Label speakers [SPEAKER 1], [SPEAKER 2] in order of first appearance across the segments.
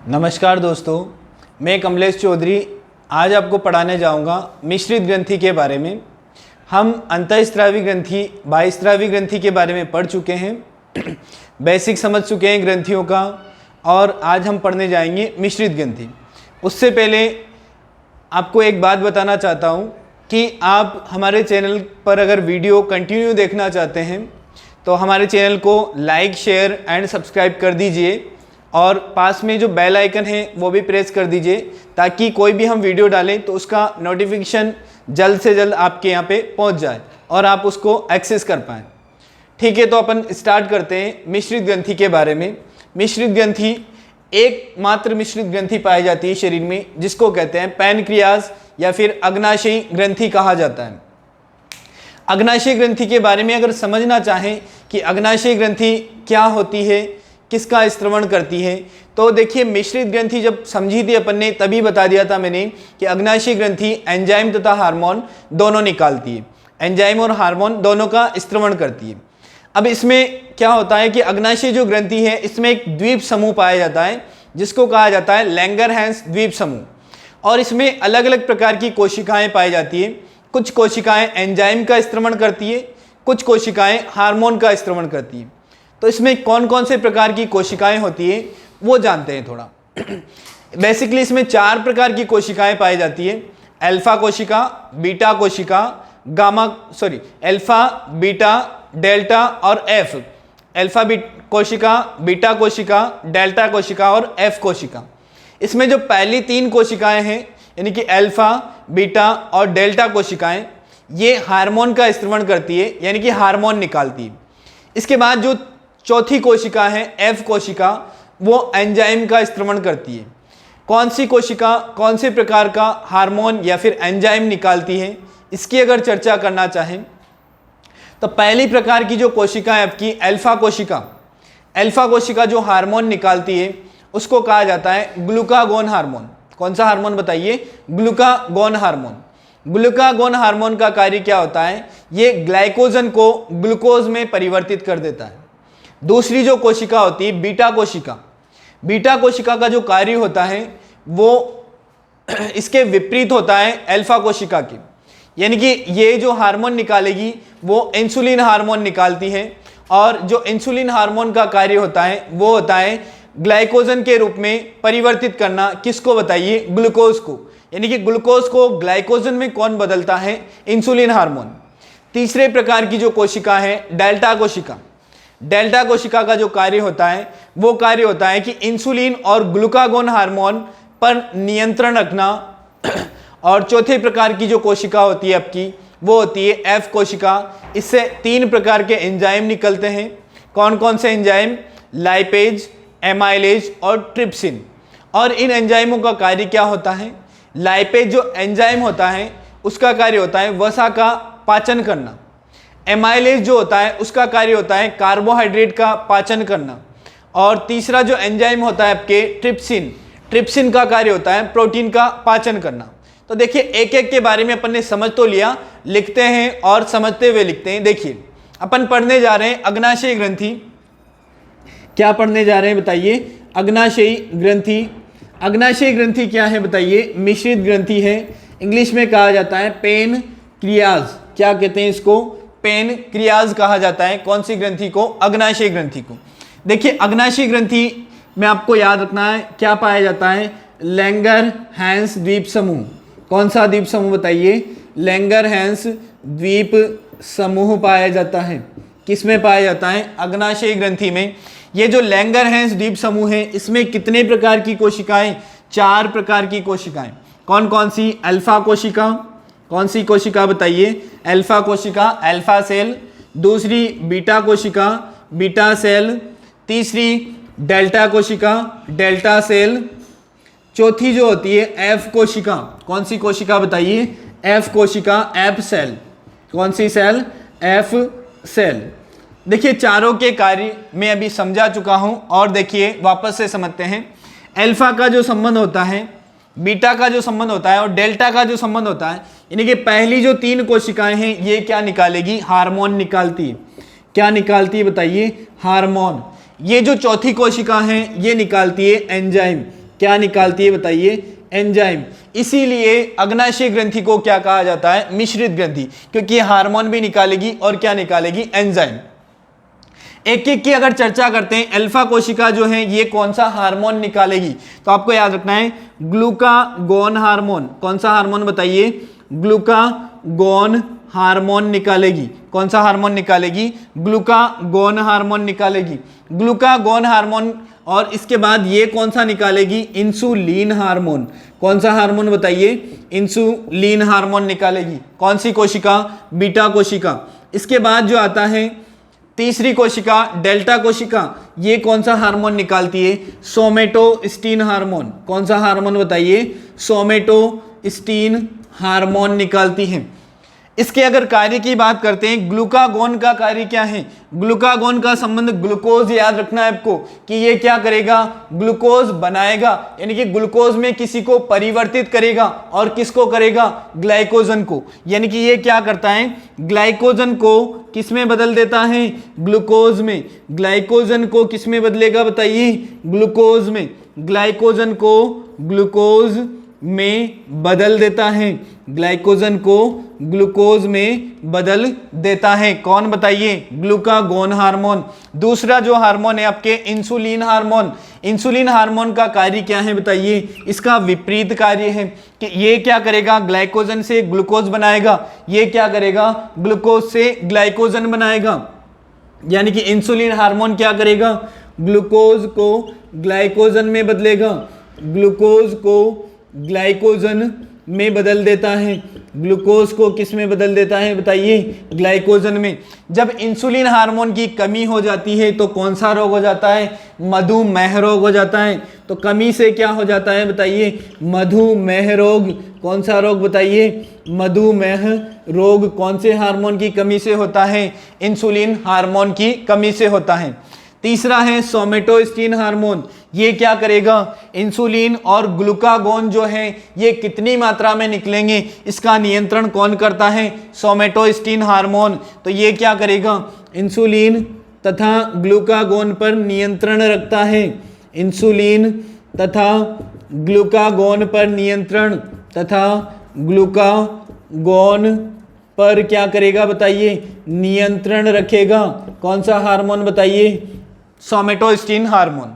[SPEAKER 1] नमस्कार दोस्तों, मैं कमलेश चौधरी आज आपको पढ़ाने जाऊंगा मिश्रित ग्रंथि के बारे में। हम अंतःस्रावी ग्रंथि, बाह्यस्रावी ग्रंथि के बारे में पढ़ चुके हैं, बेसिक समझ चुके हैं ग्रंथियों का, और आज हम पढ़ने जाएंगे मिश्रित ग्रंथि। उससे पहले आपको एक बात बताना चाहता हूं कि आप हमारे चैनल पर अगर वीडियो कंटिन्यू देखना चाहते हैं तो हमारे चैनल को लाइक, शेयर एंड सब्सक्राइब कर दीजिए, और पास में जो बेल आइकन है वो भी प्रेस कर दीजिए ताकि कोई भी हम वीडियो डालें तो उसका नोटिफिकेशन जल्द से जल्द आपके यहाँ पे पहुँच जाए और आप उसको एक्सेस कर पाएँ। ठीक है, तो अपन स्टार्ट करते हैं मिश्रित ग्रंथि के बारे में। मिश्रित ग्रंथि एकमात्र मिश्रित ग्रंथि पाई जाती है शरीर में, जिसको कहते हैं पैनक्रियाज या फिर अग्नाशयी ग्रंथि कहा जाता है। अग्नाशयी ग्रंथि के बारे में अगर समझना चाहें कि अग्नाशयी ग्रंथि क्या होती है, किसका स्त्रवण करती है, तो देखिए मिश्रित ग्रंथि जब समझी थी अपन ने तभी बता दिया था मैंने कि अग्नाशयी ग्रंथि एंजाइम तथा हार्मोन दोनों निकालती है, एंजाइम और हार्मोन दोनों का स्त्रवण करती है। अब इसमें क्या होता है कि अग्नाशयी जो ग्रंथि है इसमें एक द्वीप समूह पाया जाता है जिसको कहा जाता है लैंगरहैंस द्वीप समूह, और इसमें अलग अलग प्रकार की कोशिकाएं पाई जाती है। कुछ कोशिकाएं एंजाइम का स्त्रवण करती है, कुछ कोशिकाएं हार्मोन का स्त्रवण करती है। तो इसमें कौन कौन से प्रकार की कोशिकाएं होती है वो जानते हैं थोड़ा। बेसिकली इसमें 4 प्रकार की कोशिकाएं पाई जाती है: अल्फा कोशिका, बीटा कोशिका, अल्फा, बीटा, डेल्टा और एफ। अल्फा कोशिका, बीटा कोशिका, डेल्टा कोशिका और एफ कोशिका। इसमें जो पहली 3 कोशिकाएं हैं यानी कि अल्फा, बीटा और डेल्टा कोशिकाएं, ये हार्मोन का स्त्रवण करती है यानी कि हार्मोन निकालती है। इसके बाद जो चौथी कोशिका है एफ कोशिका, वो एंजाइम का स्त्रवण करती है। कौन सी कोशिका कौन से प्रकार का हार्मोन या फिर एंजाइम निकालती है, इसकी अगर चर्चा करना चाहें तो पहली प्रकार की जो कोशिका है आपकी अल्फा कोशिका, अल्फा कोशिका जो हार्मोन निकालती है उसको कहा जाता है ग्लूकागोन हार्मोन। कौन सा हार्मोन बताइए? Glucagon hormone. ग्लूकागोन हार्मोन का कार्य क्या होता है? ये ग्लाइकोजन को ग्लूकोज में परिवर्तित कर देता है। दूसरी जो कोशिका होती है बीटा कोशिका, बीटा कोशिका का जो कार्य होता है वो इसके विपरीत होता है अल्फा कोशिका के, यानी कि ये जो हार्मोन निकालेगी वो इंसुलिन हार्मोन निकालती है, और जो इंसुलिन हार्मोन का कार्य होता है वो होता है ग्लाइकोजन के रूप में परिवर्तित करना। किसको बताइए? ग्लूकोज को। यानी कि ग्लूकोज को ग्लाइकोजन में कौन बदलता है? Insulin hormone. तीसरे प्रकार की जो कोशिका है डेल्टा कोशिका, डेल्टा कोशिका का जो कार्य होता है वो कार्य होता है कि इंसुलिन और ग्लूकागोन हार्मोन पर नियंत्रण रखना। और चौथे प्रकार की जो कोशिका होती है आपकी वो होती है एफ कोशिका। इससे 3 प्रकार के एंजाइम निकलते हैं। कौन कौन से एंजाइम? लाइपेज, एमाइलेज और ट्रिप्सिन। और इन एंजाइमों का कार्य क्या होता है? लाइपेज जो एंजाइम होता है उसका कार्य होता है वसा का पाचन करना। एमाइलेज जो होता है उसका कार्य होता है कार्बोहाइड्रेट का पाचन करना। और तीसरा जो एंजाइम होता है आपके ट्रिप्सिन, ट्रिप्सिन का कार्य होता है प्रोटीन का पाचन करना। तो देखिए एक एक के बारे में अपन ने समझ तो लिया, लिखते हैं और समझते हुए लिखते हैं। देखिए अपन पढ़ने जा रहे हैं अग्नाशयी ग्रंथि। क्या पढ़ने जा रहे हैं बताइए? अग्नाशयी ग्रंथि। अग्नाशयी ग्रंथि क्या है बताइए? मिश्रित ग्रंथि है। इंग्लिश में कहा जाता है पैनक्रियाज। क्या कहते हैं इसको? पैनक्रियाज कहा जाता है। कौन सी ग्रंथि को? अग्नाशयी ग्रंथि को। देखिए अग्नाशयी ग्रंथि में आपको याद रखना है क्या पाया जाता है? लैंगरहैंस द्वीप समूह। कौन सा द्वीप समूह बताइए? लैंगरहैंस द्वीप समूह पाया जाता है। किस में पाया जाता है? अग्नाशयी ग्रंथि में। ये जो लैंगरहैंस द्वीप समूह है इसमें कितने प्रकार की कोशिकाएं? 4 प्रकार की कोशिकाएं। कौन कौन सी? अल्फा कोशिका। कौन सी कोशिका बताइए? अल्फा कोशिका, अल्फा सेल। दूसरी बीटा कोशिका, बीटा सेल। तीसरी डेल्टा कोशिका, डेल्टा सेल। चौथी जो होती है एफ कोशिका। कौन सी कोशिका बताइए? एफ कोशिका, एफ सेल। कौन सी सेल? F cell. देखिए चारों के कार्य मैं अभी समझा चुका हूं, और देखिए वापस से समझते हैं। अल्फा का जो संबंध होता है, बीटा का जो संबंध होता है और डेल्टा का जो संबंध होता है, यानी कि पहली जो 3 कोशिकाएं हैं ये क्या निकालेगी? हार्मोन निकालती है। क्या निकालती है बताइए? हार्मोन। ये जो चौथी कोशिका है ये निकालती है एंजाइम। क्या निकालती है बताइए? एंजाइम। इसीलिए अग्नाशय ग्रंथि को क्या कहा जाता है? मिश्रित ग्रंथि, क्योंकि ये हार्मोन भी निकालेगी और क्या निकालेगी? एंजाइम। एक एक की अगर चर्चा करते हैं, अल्फा कोशिका जो है ये कौन सा हार्मोन निकालेगी? तो आपको याद रखना है ग्लूकागोन हार्मोन। कौन सा हार्मोन बताइए? ग्लूकागोन हार्मोन निकालेगी। कौन सा हार्मोन निकालेगी? ग्लूकागोन हार्मोन निकालेगी। ग्लूकागोन हार्मोन, और इसके बाद ये कौन सा निकालेगी? Insulin hormone. कौन सा हार्मोन बताइए? इंसुलिन हार्मोन निकालेगी। कौन सी कोशिका? बीटा कोशिका। इसके बाद जो आता है तीसरी कोशिका डेल्टा कोशिका, ये कौन सा हार्मोन निकालती है? सोमेटोस्टिन हार्मोन। कौन सा हार्मोन बताइए? सोमेटोस्टिन हार्मोन निकालती है। इसके अगर कार्य की बात करते हैं, ग्लूकागोन का कार्य क्या है? ग्लूकागोन का संबंध ग्लूकोज, याद रखना है आपको कि ये क्या करेगा? ग्लूकोज बनाएगा, यानी कि ग्लूकोज में किसी को परिवर्तित करेगा। और किसको करेगा? ग्लाइकोजन को। यानी कि ये क्या करता है? ग्लाइकोजन को किस में बदल देता है? ग्लूकोज में। ग्लाइकोजन को किस में बदलेगा बताइए? ग्लूकोज में। ग्लाइकोजन को ग्लूकोज में बदल देता है। ग्लाइकोजन को ग्लूकोज में बदल देता है। कौन बताइए? Glucagon hormone. दूसरा जो हार्मोन है आपके इंसुलिन हार्मोन। इंसुलिन हार्मोन का कार्य क्या है बताइए? इसका विपरीत कार्य है कि ये क्या करेगा? ग्लाइकोजन से ग्लूकोज बनाएगा। ये क्या करेगा? ग्लूकोज से ग्लाइकोजन बनाएगा। यानी कि इंसुलिन हार्मोन क्या करेगा? ग्लूकोज को ग्लाइकोजन में बदलेगा। ग्लूकोज को ग्लाइकोजन में बदल देता है। ग्लूकोज को किस में बदल देता है बताइए? ग्लाइकोजन में। जब इंसुलिन हार्मोन की कमी हो जाती है तो कौन सा रोग हो जाता है? मधुमेह रोग हो जाता है। तो कमी से क्या हो जाता है बताइए? मधुमेह रोग। कौन सा रोग बताइए? मधुमेह रोग। कौन से हार्मोन की कमी से होता है? इंसुलिन हार्मोन की कमी से होता है। तीसरा है सोमेटोस्टिन हार्मोन। ये क्या करेगा? इंसुलिन और ग्लूकागोन जो है ये कितनी मात्रा में निकलेंगे, इसका नियंत्रण कौन करता है? सोमेटोस्टिन हार्मोन। तो ये क्या करेगा? इंसुलिन तथा ग्लूकागोन पर नियंत्रण रखता है। इंसुलिन तथा ग्लूकागोन पर नियंत्रण, तथा ग्लूकागोन पर क्या करेगा बताइए? नियंत्रण रखेगा। कौन सा हार्मोन बताइए? सोमेटोस्टिन हार्मोन।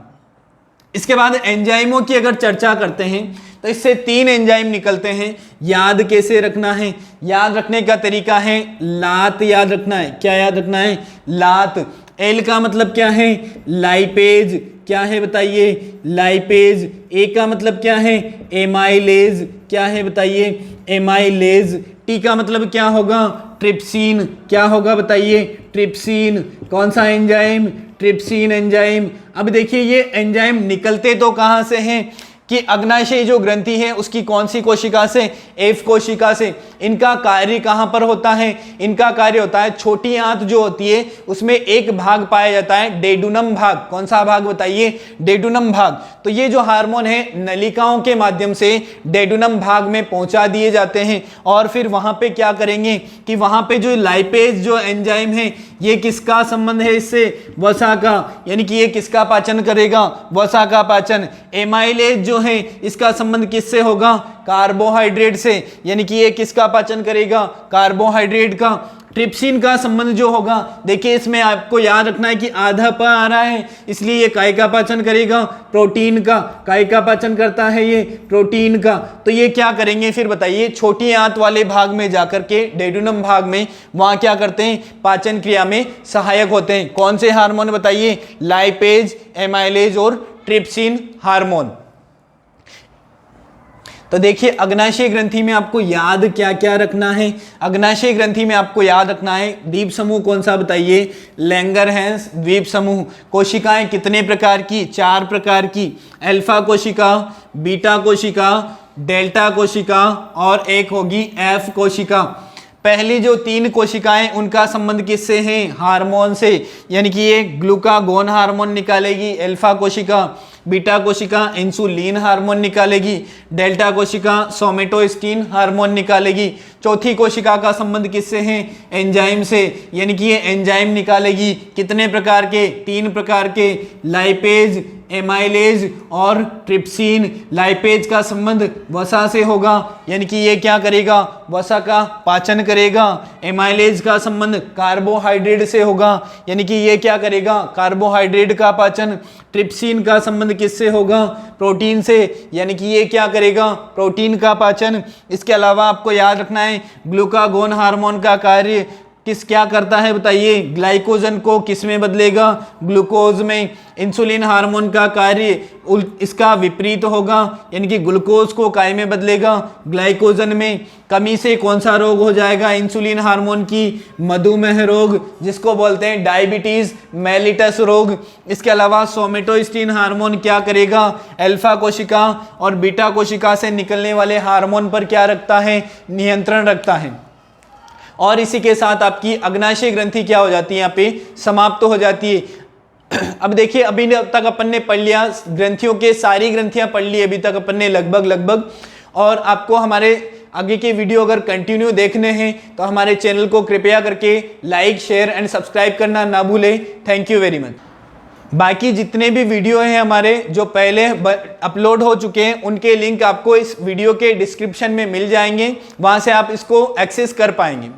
[SPEAKER 1] इसके बाद एंजाइमों की अगर चर्चा करते हैं तो इससे 3 एंजाइम निकलते हैं। याद कैसे रखना है? याद रखने का तरीका है लात याद रखना है। क्या याद रखना है? लात। एल का मतलब क्या है? लाइपेज। क्या है बताइए? लाइपेज। ए का मतलब क्या है? एमाइलेज। क्या है बताइए? एमाइलेज। टी का मतलब क्या होगा? ट्रिप्सिन। क्या होगा बताइए? ट्रिप्सिन। कौन सा एंजाइम? Trypsin enzyme. अब देखिए ये एंजाइम निकलते तो कहाँ से हैं? कि अग्नाशयी जो ग्रंथि है उसकी कौन सी कोशिका से? एफ कोशिका से। इनका कार्य कहाँ पर होता है? इनका कार्य होता है छोटी आंत जो होती है उसमें एक भाग पाया जाता है डेडुनम भाग। कौन सा भाग बताइए? डेडुनम भाग। तो ये जो हार्मोन है नलिकाओं के माध्यम से डेडुनम भाग में पहुंचा दिए जाते हैं और फिर वहां पे क्या करेंगे कि वहां पे जो लाइपेज जो एंजाइम है ये किसका संबंध है इससे? वसा का। यानी कि ये किसका पाचन करेगा? वसा का पाचन। एमाइलेज जो है इसका संबंध किससे होगा? कार्बोहाइड्रेट से। यानी कि ये किसका पाचन करेगा? कार्बोहाइड्रेट का। ट्रिप्सिन का संबंध जो होगा, देखिए इसमें आपको याद रखना है कि आधा प आ रहा है इसलिए ये काय का पाचन करेगा? प्रोटीन का। काय का पाचन करता है ये? प्रोटीन का। तो ये क्या करेंगे फिर बताइए? छोटी आंत वाले भाग में जाकर के डेडुनम भाग में वहां क्या करते हैं? पाचन क्रिया में सहायक होते हैं। कौन से हार्मोन बताइए? लाइपेज, एमाइलेज और ट्रिप्सिन हार्मोन। तो देखिए अग्नाशय ग्रंथि में आपको याद क्या क्या रखना है? अग्नाशय ग्रंथि में आपको याद रखना है द्वीप समूह कौन सा बताइए? लैंगरहैंस द्वीप समूह। कोशिकाएं कितने प्रकार की? 4 प्रकार की। अल्फा कोशिका, बीटा कोशिका, डेल्टा कोशिका और एक होगी एफ कोशिका। पहली जो 3 कोशिकाएं उनका संबंध किससे है? हार्मोन से। यानी कि ये ग्लूकागोन हार्मोन निकालेगी अल्फा कोशिका, बीटा कोशिका इंसुलिन हार्मोन निकालेगी, डेल्टा कोशिका सोमेटोस्टिन हार्मोन निकालेगी। चौथी कोशिका का संबंध किससे है? एंजाइम से। यानी कि ये एंजाइम निकालेगी कितने प्रकार के? 3 प्रकार के। लाइपेज, एमाइलेज और ट्रिप्सिन लाइपेज का संबंध वसा से होगा, यानी कि ये क्या करेगा, वसा का पाचन करेगा। एमाइलेज का संबंध कार्बोहाइड्रेट से होगा, यानी कि ये क्या करेगा, कार्बोहाइड्रेट का पाचन। ट्रिप्सिन का संबंध किससे होगा, प्रोटीन से, यानी कि ये क्या करेगा, प्रोटीन का पाचन। इसके अलावा आपको याद रखना है ग्लूकागोन हार्मोन का कार्य क्या करता है बताइए, ग्लाइकोजन को किस में बदलेगा, ग्लूकोज में। इंसुलिन हार्मोन का कार्य इसका विपरीत होगा, यानी कि ग्लूकोज को काय में बदलेगा, ग्लाइकोजन में। कमी से कौन सा रोग हो जाएगा इंसुलिन हार्मोन की, मधुमेह रोग, जिसको बोलते हैं डायबिटीज मेलिटस रोग। इसके अलावा सोमेटोस्टिन हार्मोन क्या करेगा, अल्फा कोशिका और बीटा कोशिका से निकलने वाले हार्मोन पर क्या रखता है, नियंत्रण रखता है। और इसी के साथ आपकी अग्नाशय ग्रंथि क्या हो जाती है, यहाँ पे समाप्त हो जाती है। अब देखिए, अभी तक अपन ने पढ़ लिया ग्रंथियों के, सारी ग्रंथियां पढ़ ली अभी तक अपन ने लगभग। और आपको हमारे आगे के वीडियो अगर कंटिन्यू देखने हैं तो हमारे चैनल को कृपया करके लाइक, शेयर एंड सब्सक्राइब करना ना भूलें। Thank you very much. बाकी जितने भी वीडियो हैं हमारे जो पहले अपलोड हो चुके हैं, उनके लिंक आपको इस वीडियो के डिस्क्रिप्शन में मिल जाएंगे, वहां से आप इसको एक्सेस कर पाएंगे।